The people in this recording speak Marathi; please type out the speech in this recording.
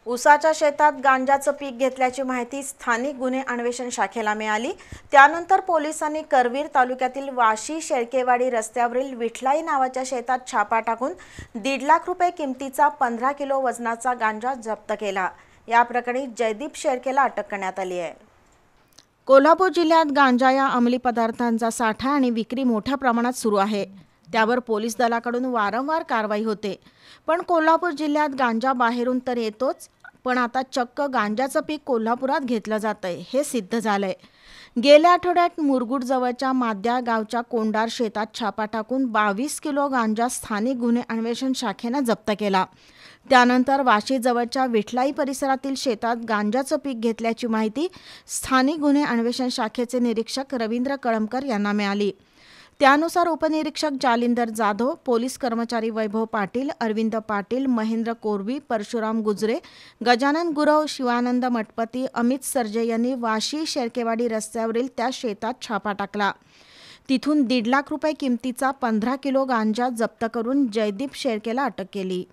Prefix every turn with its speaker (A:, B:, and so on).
A: ऊसाच्या शेतात गांजाचं पीक घेतल्याची माहिती स्थानिक गुन्हे अन्वेषण शाखेला मिळाली। त्यानंतर पोलिसांनी करवीर तालुक्यातील वाशी शेळकेवाडी रस्त्यावरील विठलाई नावाच्या शेतात छापा टाकून 1.5 लाख रुपये किमतीचा 15 किलो वजनाचा गांजा जप्त केला। या प्रकरणी जयदीप शेळकेला अटक करण्यात आली आहे। कोल्हापूर जिल्ह्यात गांजा या अंमली पदार्थांचा साठा आणि विक्री मोठ्या प्रमाणात सुरू आहे। त्यावर पोलीस दलाकडून वारंवार कारवाई होते, पण कोल्हापूर जिल्ह्यात गांजा बाहेरून तर येतोच, पण आता चक्क गांजाचं पीक कोल्हापुरात घेतलं जातंय हे सिद्ध झालंय। गेल्या आठवड्यात मुरगुड जवळच्या माद्या गावच्या कोंडार शेतात छापा टाकून 22 किलो गांजा स्थानिक गुन्हे अन्वेषण शाखेनं जप्त केला। त्यानंतर वाशी जवळच्या विठलाई परिसरातील शेतात गांजाचं पीक घेतल्याची माहिती स्थानिक गुन्हे अन्वेषण शाखेचे निरीक्षक रवींद्र कळमकर यांना मिळाली। त्यानुसार उपनिरीक्षक जालिंदर जाधव, पोलीस कर्मचारी वैभव पाटील, अरविंद पाटील, महेंद्र कोरवी, परशुराम गुजरे, गजानन गुरव, शिवानंद मठपती, अमित सर्जे यांनी वाशी शेळकेवाडी रस्त्यावरील त्या शेतात छापा टाकला। तिथून 1.5 लाख रुपये किमतीचा 15 किलो गांजा जप्त करून जयदीप शेळकेला अटक केली।